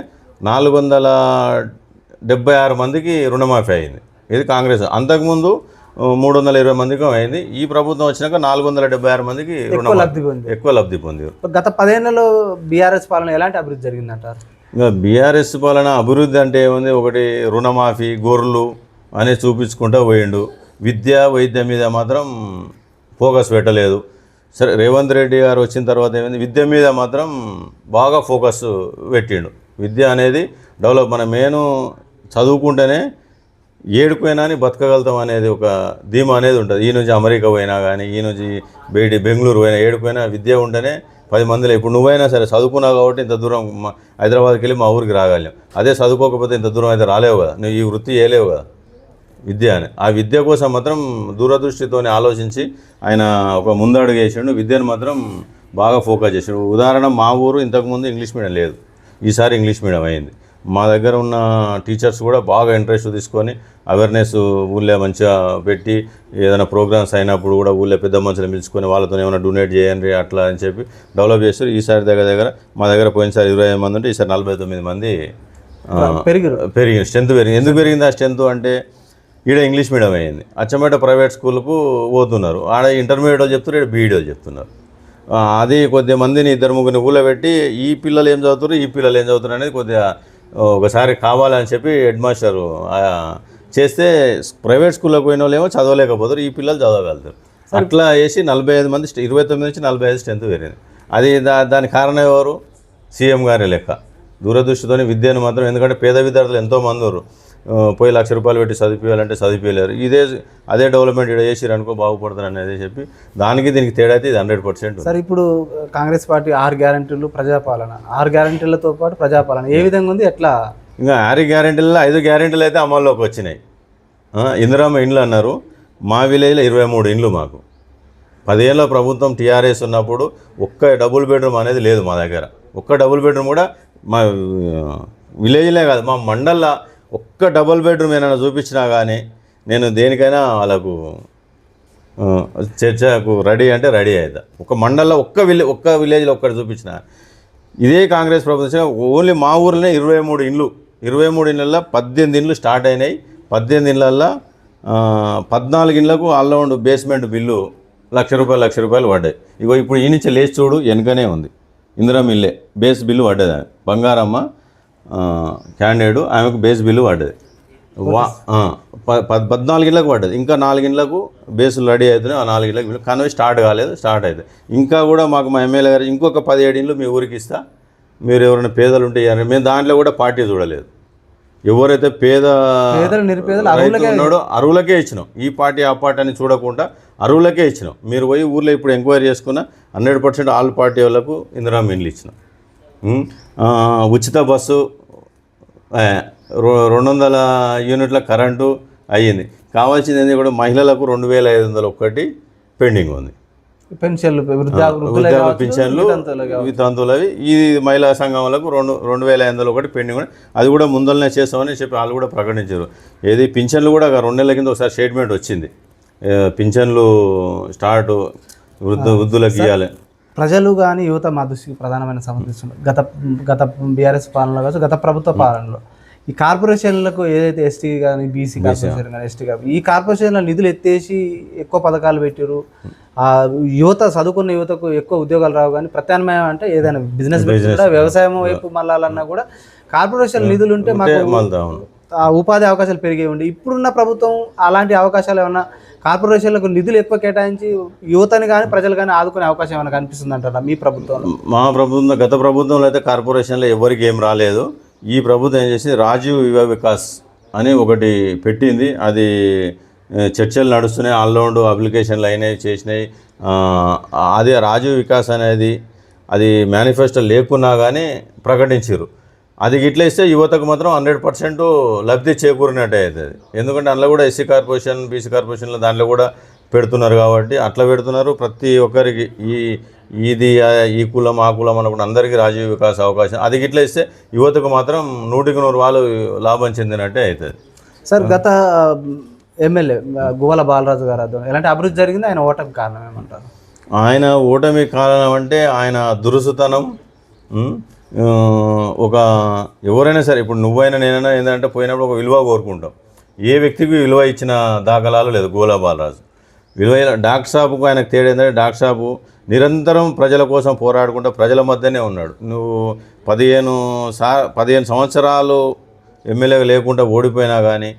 476 మందికి రుణమాఫీ అయింది. ఇది కాంగ్రెస్. అంతకుముందు 320 మందికి అయింది. ఈ ప్రభుత్వం వచ్చినాక 476 మందికి ఎక్కువ లబ్ధి పొందారు. గత 10 ఏళ్లలో బీఆర్ఎస్ పాలన ఎలాంటి అభివృద్ధి జరిగిందంటారు? ఇంకా బీఆర్ఎస్ పాలన అభివృద్ధి అంటే ఏముంది, ఒకటి రుణమాఫీ, గొర్రెలు అని చూపించుకుంటూ పోయిండు. విద్య వైద్యం మీద మాత్రం ఫోకస్ పెట్టలేదు. సరే, రేవంత్ రెడ్డి గారు వచ్చిన తర్వాత ఏమైంది, విద్య మీద మాత్రం బాగా ఫోకస్ పెట్టిండు. విద్య అనేది డెవలప్, మన మెయిన్ చదువుకుంటేనే ఏడుపోయినా అని బతకగలుగుతాం అనేది ఒక ధీమా అనేది ఉంటుంది. ఈ నుంచి అమెరికా పోయినా కానీ, ఈ నుంచి బెంగళూరు పోయినా, ఏడుపోయినా విద్య ఉంటేనే 10 మందిలో. ఇప్పుడు నువ్వైనా సరే చదువుకున్నావు కాబట్టి ఇంత దూరం హైదరాబాద్కి వెళ్ళి మా ఊరికి రాగలిగాం. అదే చదువుకోకపోతే ఇంత దూరం అయితే రాలేవు కదా, నువ్వు ఈ వృత్తి చేయలేవు కదా, విద్య అని. ఆ విద్య కోసం మాత్రం దూరదృష్టితోనే ఆలోచించి ఆయన ఒక ముందడుగు వేసాడు. విద్యను మాత్రం బాగా ఫోకస్ చేసాడు. ఉదాహరణ, మా ఊరు ఇంతకుముందు ఇంగ్లీష్ మీడియం లేదు, ఈసారి ఇంగ్లీష్ మీడియం అయింది. మా దగ్గర ఉన్న టీచర్స్ కూడా బాగా ఇంట్రెస్ట్ తీసుకొని అవేర్నెస్ ఊళ్ళో మంచిగా పెట్టి, ఏదైనా ప్రోగ్రామ్స్ అయినప్పుడు కూడా ఊళ్ళో పెద్ద మనుషులు పిలుచుకొని వాళ్ళతో ఏమైనా డొనేట్ చేయండి అట్లా అని చెప్పి డెవలప్ చేస్తారు. ఈసారి మా దగ్గర పోయినసారి 25 మంది ఉంటే ఈసారి 49 మంది పెరిగింది. స్ట్రెంత్ పెరిగింది. ఎందుకు పెరిగింది ఆ స్ట్రెంత్ అంటే, ఈడ ఇంగ్లీష్ మీడియం అయింది, అచ్చమేట ప్రైవేట్ స్కూల్కు పోతున్నారు, ఆడ ఇంటర్మీడియట్ వాళ్ళు చెప్తున్నారు, ఇక్కడ బీఈడీ వాళ్ళు చెప్తున్నారు. అది కొద్ది మందిని 2-3 ఊళ్ళో పెట్టి ఈ పిల్లలు ఏం చదువుతారు, ఈ పిల్లలు ఏం చదువుతారు అనేది కొద్దిగా ఒకసారి కావాలని చెప్పి హెడ్ మాస్టరు చేస్తే, ప్రైవేట్ స్కూల్లోకి పోయిన వాళ్ళు ఏమో చదవలేకపోతారు, ఈ పిల్లలు చదవగలుగుతారు. అట్లా వేసి 45 మంది 29 నుంచి 45 స్ట్రెంత్ పెరిగింది. అది దాని కారణం ఎవరు? సీఎం గారి లెక్క దూరదృష్టితోని విద్యను మాత్రం, ఎందుకంటే పేద విద్యార్థులు ఎంతోమంది ఉన్నారు, పోయి ₹1,00,000 పెట్టి చదివించాలంటే చదివించలేరు. అదే డెవలప్మెంట్ ఇక్కడ చేసిరు అనుకో బాగుపడతారు అనేది చెప్పి, దీనికి తేడా అయితే ఇది 100%. సార్, ఇప్పుడు కాంగ్రెస్ పార్టీ 6 గ్యారెంటీలు ప్రజాపాలన, 6 గ్యారెంటీలతో పాటు ప్రజాపాలన ఏ విధంగా ఉంది, ఎట్లా? ఇంకా 6 గ్యారెంటీలలో 5 గ్యారెంటీలు అయితే అమల్లోకి వచ్చినాయి. ఇందిరమ్మ ఇండ్లు అన్నారు, మా విలేజ్లో 23 ఇండ్లు. మాకు 10 ఏళ్ళ ప్రభుత్వం టీఆర్ఎస్ ఉన్నప్పుడు ఒక్క డబుల్ బెడ్రూమ్ అనేది లేదు మా దగ్గర. ఒక్క డబుల్ బెడ్రూమ్ కూడా మా విలేజ్లే కాదు, మా మండల్లో ఒక్క డబుల్ బెడ్రూమ్ ఏమైనా చూపించినా కానీ నేను దేనికైనా వాళ్ళకు చర్చకు రెడీ అంటే రెడీ అవుతా. ఒక మండల్లో ఒక్క విలేజ్లో ఒక్కటి చూపించిన. ఇదే కాంగ్రెస్ ప్రభుత్వం ఓన్లీ మా ఊర్లోనే 23 ఇండ్లు, 23 ఇళ్ళల్లో 18 ఇండ్లు స్టార్ట్ అయినాయి. 18 ఇళ్ళల్లో 14 ఇండ్లకు ఆల్రౌండ్ బేస్మెంట్ బిల్లు ₹1,00,000 పడ్డాయి. ఇగో ఇప్పుడు ఈ నుంచి లేచి చూడు వెనుకనే ఉంది ఇందిరా మిల్లే బేస్ బిల్లు పడ్డది. బంగారమ్మ క్యాండిడేట్ ఆమెకు బేస్ బిల్లు పడ్డది 14 ఇళ్ళకు పడ్డది. ఇంకా 4 ఇళ్ళకు బేసులు రెడీ అవుతున్నాయి. ఆ 4 ఇళ్ళకి కానీ స్టార్ట్ కాలేదు, స్టార్ట్ అవుతుంది. ఇంకా కూడా మాకు మా ఎమ్మెల్యే గారు ఇంకొక 17 ఇళ్ళు మీ ఊరికి ఇస్తా, మీరు ఎవరైనా పేదలు ఉంటే ఇవ్వండి. మేము దాంట్లో కూడా పార్టీ చూడలేదు. ఎవరైతే నిరుపేదలు ఉన్నాడో అరువులకే ఇచ్చినాం. ఈ పార్టీ ఆ పార్టీ అని చూడకుండా అరువులకే ఇచ్చినాం. మీరు పోయి ఊర్లో ఇప్పుడు ఎంక్వైరీ చేసుకున్న 100% ఆల్ పార్టీ వాళ్ళకు ఇందిరా మిల్లు ఇచ్చినాం. ఉచిత బస్సు 200 యూనిట్ల కరెంటు అయ్యింది. కావాల్సింది కూడా మహిళలకు 2,500 ఒక్కటి పెండింగ్ ఉంది. పెన్షన్లు, పింఛన్లు, వితంతులవి. ఇది మహిళా సంఘాలకు 2,500 ఒకటి పెండింగ్ ఉంది. అది కూడా ముందరనే చేస్తామని చెప్పి వాళ్ళు కూడా ప్రకటించారు. ఏది పింఛన్లు కూడా 2 నెలల కింద ఒకసారి స్టేట్మెంట్ వచ్చింది, పింఛన్లు స్టార్ట్ వృద్ధులకు ఇవ్వాలి. ప్రజలు కానీ యువత మా దృష్టికి ప్రధానమైన సమస్య గత బీఆర్ఎస్ పాలనలో కావచ్చు, గత ప్రభుత్వ పాలనలో ఈ కార్పొరేషన్లకు ఏదైతే ఎస్టీ కానీ బీసీ కార్పొరేషన్ కానీ ఎస్టీ కానీ ఈ కార్పొరేషన్ల నిధులు ఎత్తేసి ఎక్కువ పథకాలు పెట్టారు. యువత చదువుకున్న యువతకు ఎక్కువ ఉద్యోగాలు రావు. కానీ ప్రత్యామ్నాయం అంటే ఏదైనా బిజినెస్ కూడా వ్యవసాయం వైపు మళ్ళాలన్నా కూడా కార్పొరేషన్ నిధులు ఉంటే మాకు ఉపాధి అవకాశాలు పెరిగే ఉండి. ఇప్పుడున్న ప్రభుత్వం అలాంటి అవకాశాలు ఏమన్నా కార్పొరేషన్లకు నిధులు ఎక్కువ కేటాయించి యువతని కానీ ప్రజలు కానీ ఆదుకునే అవకాశం ఏమైనా కనిపిస్తుంది అంటారా మీ ప్రభుత్వంలో? మా ప్రభుత్వం గత ప్రభుత్వంలో అయితే కార్పొరేషన్లో ఎవరికి ఏం రాలేదు. ఈ ప్రభుత్వం ఏం చేసి రాజీవ్ యువ వికాస్ అని ఒకటి పెట్టింది. అది చర్చలు నడుస్తున్నాయి, ఆల్రౌండ్ అప్లికేషన్లు అయినాయి, చేసినాయి. అది రాజీవ్ వికాస్ అనేది అది మేనిఫెస్టో లేకున్నా కానీ ప్రకటించారు. అది గిట్ల ఇస్తే యువతకు మాత్రం 100% లబ్ధి చేకూరినట్టే అవుతుంది. ఎందుకంటే అందులో కూడా ఎస్సీ కార్పొరేషన్, బీసీ కార్పొరేషన్లో దాంట్లో కూడా పెడుతున్నారు కాబట్టి అట్లా పెడుతున్నారు. ప్రతి ఒక్కరికి ఈ కులం ఆ కులం అనుకుంటే అందరికీ రాజీవ్ వికాస్ అవకాశం అది గిట్లా ఇస్తే యువతకు మాత్రం 100% వాళ్ళు లాభం చెందినట్టే అవుతుంది. సార్, గత ఎమ్మెల్యే గువ్వల బాలరాజు గారు అర్థం ఎలాంటి అభివృద్ధి జరిగింది, ఆయన ఓటమి కారణం ఏమంటారు? ఆయన ఓటమి కారణం అంటే ఆయన దురుసుతనం. ఒక ఎవరైనా సరే, ఇప్పుడు నువ్వైనా నేనైనా ఏంటంటే పోయినప్పుడు ఒక విలువ కోరుకుంటాం. ఏ వ్యక్తికి విలువ ఇచ్చిన దాఖలాలు లేదు గువ్వల బాలరాజు. విలువ డాక్టర్ సాబుకు ఆయనకు తేడా ఏంటంటే డాక్టర్ సాబు నిరంతరం ప్రజల కోసం పోరాడుకుంటూ ప్రజల మధ్యనే ఉన్నాడు. నువ్వు 15 సంవత్సరాలు ఎమ్మెల్యేగా లేకుండా ఓడిపోయినా కానీ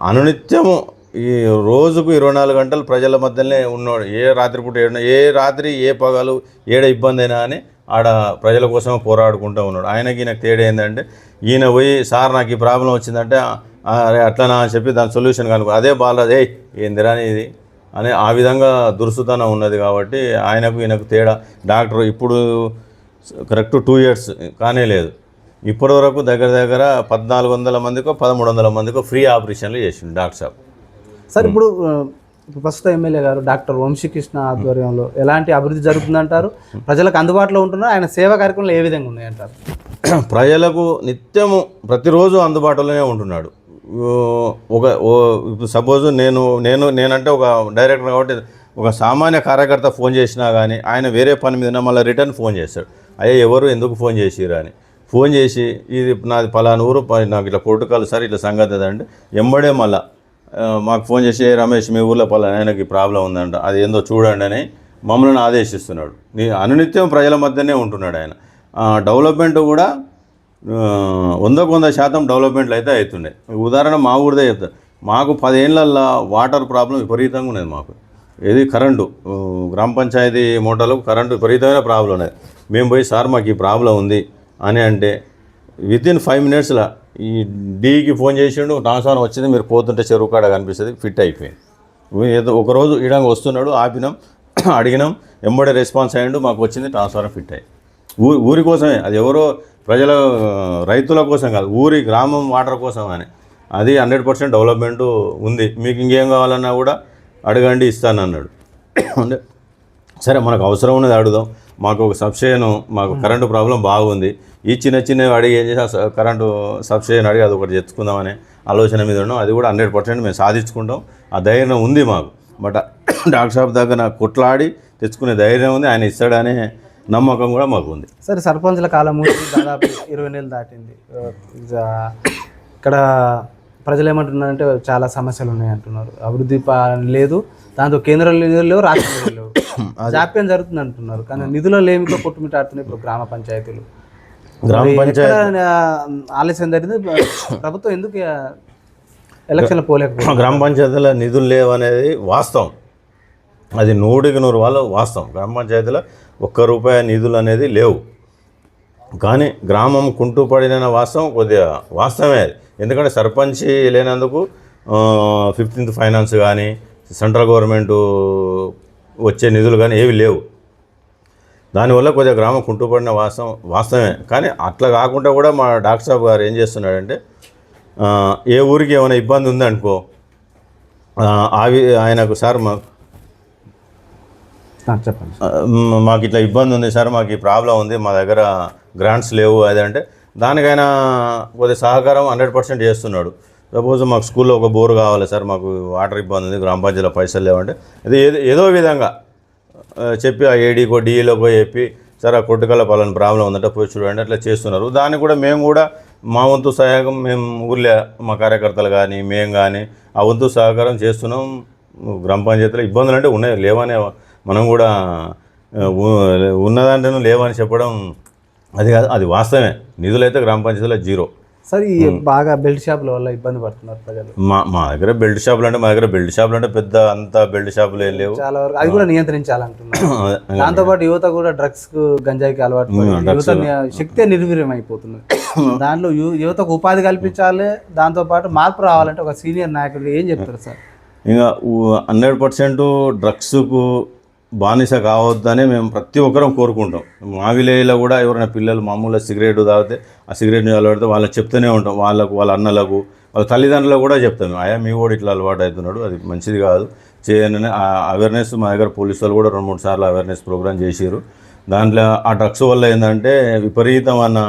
అనునిత్యము ఈ రోజుకు 24 గంటలు ప్రజల మధ్యనే ఉన్నాడు. ఏ రాత్రిపూట ఏ రాత్రి ఏ పగలు ఏడ ఇబ్బంది అయినా అని ఆడ ప్రజల కోసం పోరాడుకుంటూ ఉన్నాడు. ఆయనకి నాకు తేడా ఏంటంటే ఈయన పోయి సార్ నాకు ఈ ప్రాబ్లం వచ్చిందంటే అరే అట్లనా అని చెప్పి దాని సొల్యూషన్ కనుక్కో అదే బాలరాజు ఏందిరా ఇది అని ఆ విధంగా దురుసుతనం ఉన్నది. కాబట్టి ఈయనకు తేడా. డాక్టర్ ఇప్పుడు కరెక్ట్ 2 years కానే లేదు. ఇప్పటి వరకు దగ్గర 1,400 మందికో 1,300 మందికో ఫ్రీ ఆపరేషన్లు చేసిండు డాక్టర్ సాబ్. సార్, ఇప్పుడు ప్రస్తుత ఎమ్మెల్యే గారు డాక్టర్ వంశీకృష్ణ ఆధ్వర్యంలో ఎలాంటి అభివృద్ధి జరుగుతుందంటారు? ప్రజలకు అందుబాటులో ఉంటున్నారు? ఆయన సేవా కార్యక్రమాలు ఏ విధంగా ఉన్నాయంటారు? ప్రజలకు నిత్యము ప్రతిరోజు అందుబాటులోనే ఉంటున్నాడు. ఇప్పుడు సపోజ్ నేనంటే ఒక డైరెక్టర్ కాబట్టి ఒక సామాన్య కార్యకర్త ఫోన్ చేసినా కానీ ఆయన వేరే పని మీద మళ్ళీ రిటర్న్ ఫోన్ చేస్తాడు. అయ్యా ఎవరు ఎందుకు ఫోన్ చేసిరా అని ఫోన్ చేసి ఇది నాది పలానా ఊరు, నాకు ఇట్లా ప్రోటోకాల్ సార్ ఇట్లా సంగతి అదంటే ఎంబడే మళ్ళీ మాకు ఫోన్ చేసి రమేష్ మీ ఊర్లో పలానా ఆయనకి ప్రాబ్లం ఉందంట, అది ఏందో చూడండి అని మమ్మల్ని ఆదేశిస్తున్నాడు. అనునిత్యం ప్రజల మధ్యనే ఉంటున్నాడు ఆయన. డెవలప్మెంట్ కూడా 100% డెవలప్మెంట్లు అయితే అవుతున్నాయి. ఉదాహరణ మా ఊరిదే చెప్తాను. మాకు 10 ఏళ్ళల్లో వాటర్ ప్రాబ్లం విపరీతంగా ఉన్నది. మాకు ఏది కరెంటు గ్రామ పంచాయతీ మోటార్లకు కరెంటు విపరీతమైన ప్రాబ్లం ఉన్నది. మేము పోయి సార్ మాకు ఈ ప్రాబ్లం ఉంది అని అంటే వితిన్ 5 minutesలో ఈ డీకి ఫోన్ చేసిండు, ట్రాన్స్ఫార్మర్ వచ్చింది, మీరు పోతుంటే చెరువు కాడ కనిపిస్తుంది, ఫిట్ అయిపోయింది. ఏదో ఒకరోజు ఇడంగా వస్తున్నాడు, ఆపినాం, అడిగినాం, ఎంబడే రెస్పాన్స్ అయ్యిండు, మాకు వచ్చింది, ట్రాన్స్ఫార్మర్ ఫిట్ అయ్యి. ఊరి కోసమే, అది ఎవరో ప్రజల రైతుల కోసం కాదు, ఊరి గ్రామం వాటర్ కోసం అని. అది 100% డెవలప్మెంట్ ఉంది. మీకు ఇంకేం కావాలన్నా కూడా అడగండి ఇస్తాను అన్నాడు. సరే మనకు అవసరం ఉన్నది అడుగుదాం. మాకు ఒక సబ్స్టేషన్, మాకు కరెంటు ప్రాబ్లం బాగుంది, ఈ చిన్నవి అడిగి ఏం చేసి కరెంటు సబ్స్టేషన్ అడిగి అది ఒకటి తెచ్చుకుందామనే ఆలోచన మీద ఉన్నాం. అది కూడా 100% మేము సాధించుకుంటాం. ఆ ధైర్యం ఉంది మాకు. బట్ డాక్టర్ సాబ్ దగ్గర కొట్లాడి తెచ్చుకునే ధైర్యం ఉంది, ఆయన ఇస్తాడనే నమ్మకం కూడా మాకు ఉంది. సరే, సర్పంచ్ల కాలం దాదాపు 20 నెలలు దాటింది. ఇక్కడ ప్రజలు ఏమంటున్నారంటే చాలా సమస్యలు ఉన్నాయి అంటున్నారు. అభివృద్ధి లేదు, దాంతో కేంద్ర నిధులు లేవు, రాష్ట్ర నిధులు లేవు, జాప్యం జరుగుతుంది అంటున్నారు. కానీ నిధుల లేమితో కొట్టుమిట్టాడుతున్నాయి ఇప్పుడు గ్రామ పంచాయతీలు. ఆలస్యం జరిగింది, ప్రభుత్వం ఎందుకు ఎలక్షన్లు పోలేకపోయింది? గ్రామ పంచాయతీల నిధులు లేవు అనేది వాస్తవం, అది 100% వాస్తవం. గ్రామ పంచాయతీలో ₹1 నిధులు అనేది లేవు. కానీ గ్రామం కుంటుపడిన వాస్తవం కొద్దిగా వాస్తవమే అది. ఎందుకంటే సర్పంచ్ లేనందుకు 15th ఫైనాన్స్ కానీ సెంట్రల్ గవర్నమెంట్ వచ్చే నిధులు కానీ ఏవి లేవు. దానివల్ల కొద్దిగా గ్రామం కుంటుపడిన వాస్తవమే. కానీ అట్లా కాకుండా కూడా మా డాక్టర్ సాబ్ గారు ఏం చేస్తున్నాడంటే, ఏ ఊరికి ఏమైనా ఇబ్బంది ఉందనుకో ఆయనకు సార్ చెప్పండి, మాకు ఇట్లా ఇబ్బంది ఉంది సార్, మాకు ఈ ప్రాబ్లం ఉంది, మా దగ్గర గ్రాంట్స్ లేవు అది అంటే దానికైనా కొద్దిగా సహకారం 100% చేస్తున్నాడు. సపోజ్ మాకు స్కూల్లో ఒక బోరు కావాలి సార్, మాకు వాటర్ ఇబ్బంది ఉంది, గ్రామ పంచాయతీలో పైసలు లేవంటే అది ఏదో విధంగా చెప్పి ఆ ఏడీకో డిఈలోకో చెప్పి సార్ ఆ కొట్టుకల్ల పలానా ప్రాబ్లం ఉందంటే పోయి చూడండి అట్లా చేస్తున్నారు. దాన్ని కూడా మేము కూడా మా వంతు సహాయం మేము ఊర్లో మా కార్యకర్తలు కానీ మేము కానీ ఆ వంతు సహకారం చేస్తున్నాం. గ్రామ పంచాయతీలో ఇబ్బందులు అంటే ఉన్నాయి, లేవనే మనం కూడా ఉన్నదాంట్లో లేవని చెప్పడం అది కాదు, అది వాస్తవమే. నిధులైతే గ్రామ పంచాయతీలో 0. సార్ ఈ బాగా బెల్ట్ షాపుల వల్ల ఇబ్బంది పడుతున్నారు ప్రజలు. మా దగ్గర బెల్ట్ షాపులు అంటే పెద్ద అంత బెల్ట్ షాపులు ఏం లేవు, చాలా వరకు అది కూడా నియంత్రించాలంటున్నారు. దాంతోపాటు యువత కూడా డ్రగ్స్ కు గంజాయికి అలవాటు యువత శక్తి నిర్వీర్యం అయిపోతుంది. దాంట్లో యువతకు ఉపాధి కల్పించాలి, దాంతోపాటు మార్పు రావాలంటే ఒక సీనియర్ నాయకుడు ఏం చెప్తారు సార్? ఇంకా 100% డ్రగ్స్కు బానిస కావద్దని మేము ప్రతి ఒక్కరం కోరుకుంటాం. మా విలేజ్లో కూడా ఎవరైనా పిల్లలు మామూలుగా సిగరెట్ తాగితే ఆ సిగరెట్ని అలవాడితే వాళ్ళకి చెప్తూనే ఉంటాం, వాళ్ళ అన్నలకు వాళ్ళ తల్లిదండ్రులకు కూడా చెప్తాం, అయ్యా మీ కూడా ఇట్లా అలవాటు అవుతున్నాడు, అది మంచిది కాదు చేయని అవేర్నెస్. మా దగ్గర పోలీసు వాళ్ళు కూడా 2-3 సార్లు అవేర్నెస్ ప్రోగ్రామ్ చేసారు. దాంట్లో ఆ డ్రగ్స్ వల్ల ఏంటంటే విపరీతమైన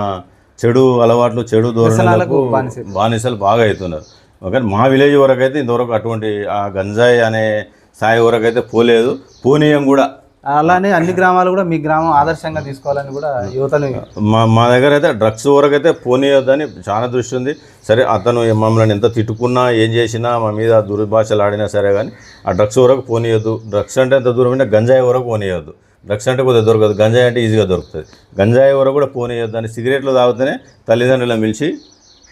చెడు అలవాట్లు, చెడు ధోరణులకు బానిసలు బాగా అవుతున్నారు. కానీ మా విలేజ్ వరకు అయితే ఇంతవరకు అటువంటి ఆ గంజాయి అనే స్థాయి వరకు అయితే పోలేదు, పోనీయం కూడా. అలానే అన్ని గ్రామాలు కూడా మీ గ్రామం ఆదర్శంగా తీసుకోవాలని కూడా యువతని మా దగ్గర అయితే డ్రగ్స్ వరకు అయితే పోనీయొద్దని చాలా దృష్టి ఉంది. సరే అతను మమ్మల్ని ఎంత తిట్టుకున్నా ఏం చేసినా మా మీద దుర్భాషలు ఆడినా సరే కానీ ఆ డ్రగ్స్ వరకు పోనీయొద్దు. డ్రగ్స్ అంటే ఎంత దూరం అంటే గంజాయి వరకు పోనీయొద్దు. డ్రగ్స్ అంటే కొద్దిగా దొరకదు, గంజాయి అంటే ఈజీగా దొరుకుతుంది. గంజాయి వరకు కూడా పోనీయొద్దు అని సిగరెట్లు తాగుతూనే తల్లిదండ్రులను పిలిచి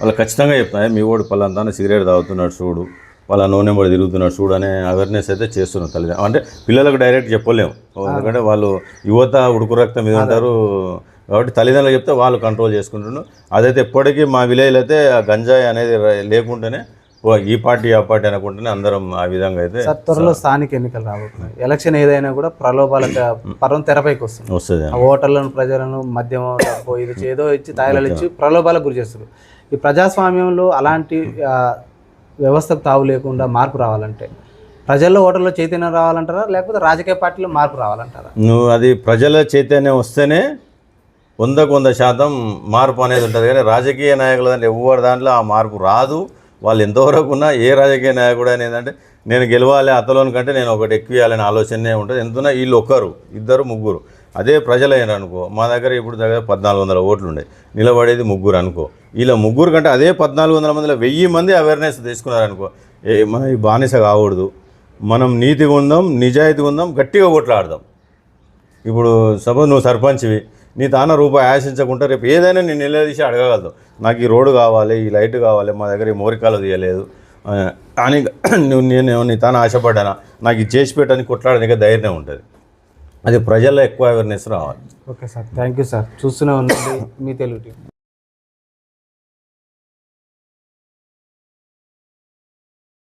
వాళ్ళు ఖచ్చితంగా చెప్తాను, మీ వాడు పలాంతానే సిగరెట్ తాగుతున్నాడు చూడు, వాళ్ళ నూనె పడి తిరుగుతున్నాడు చూడు అనే అవేర్నెస్ అయితే చేస్తున్నాం తల్లిదండ్రులు. అంటే పిల్లలకు డైరెక్ట్ చెప్పలేము, ఎందుకంటే వాళ్ళు యువత ఉడుకు రక్తం మీద ఉంటారు కాబట్టి తల్లిదండ్రులు చెప్తే వాళ్ళు కంట్రోల్ చేసుకుంటున్నారు. అదైతే ఎప్పటికీ మా విలేజ్లో అయితే ఆ గంజాయి అనేది లేకుండానే ఈ పార్టీ ఆ పార్టీ అనుకుంటేనే అందరం ఆ విధంగా అయితే. త్వరలో స్థానిక ఎన్నికలు రాబోతున్నాయి, ఎలక్షన్ ఏదైనా కూడా ప్రలోభాల పర్వం తెరపైకి వస్తుంది. ఓటర్లను ప్రజలను మద్యం ఇది ఏదో ఇచ్చి తాయిలాలు ఇచ్చి ప్రలోభాలకు గురి చేస్తారు. ఈ ప్రజాస్వామ్యంలో అలాంటి వ్యవస్థకు తావు లేకుండా మార్పు రావాలంటే ప్రజల్లో ఓటర్లో చైతన్యం రావాలంటారా, లేకపోతే రాజకీయ పార్టీలో మార్పు రావాలంటారా? అది ప్రజల చైతన్యం వస్తేనే 100% మార్పు అనేది ఉంటుంది. కానీ రాజకీయ నాయకుల దాంట్లో ఎవరి దాంట్లో ఆ మార్పు రాదు. వాళ్ళు ఎంతవరకు ఉన్నా ఏ రాజకీయ నాయకుడు అనేది ఏంటంటే నేను గెలవాలి అతలోని కంటే నేను ఒకటి ఎక్కువేయాలనే ఆలోచనే ఉంటుంది. ఎంతున్నా వీళ్ళు 1, 2, 3. అదే ప్రజలైన అనుకో, మా దగ్గర ఇప్పుడు దగ్గర 1400 ఓట్లు ఉన్నాయి, నిలబడేది 3 అనుకో. ఇలా 3 కంటే అదే 1400 మందిలో 1000 మంది అవేర్నెస్ తీసుకున్నారనుకో, మన ఈ బానిస కాకూడదు, మనం నీతిగా ఉందాం, నిజాయితీగా ఉందాం, గట్టిగా ఓట్లాడదాం. ఇప్పుడు సపోజ్ నువ్వు సర్పంచ్వి, నీ తాన రూపాయి ఆశించకుండా రేపు ఏదైనా నేను నిలదీసి అడగగలదు, నాకు ఈ రోడ్డు కావాలి, ఈ లైట్ కావాలి, మా దగ్గర ఈ మోరికాలు తీయలేదు అని నేను నీ తాను ఆశపడ్డానా, నాకు ఇది చేసి పెట్టని కొట్లాడడానికి ధైర్యం ఉంటుంది. అది ప్రజల్లో ఎక్కువ అవేర్నెస్ రావాలి. Okay sir, thank you sir. చూస్తూనే ఉండండి మీ తెలుగు టీవీ.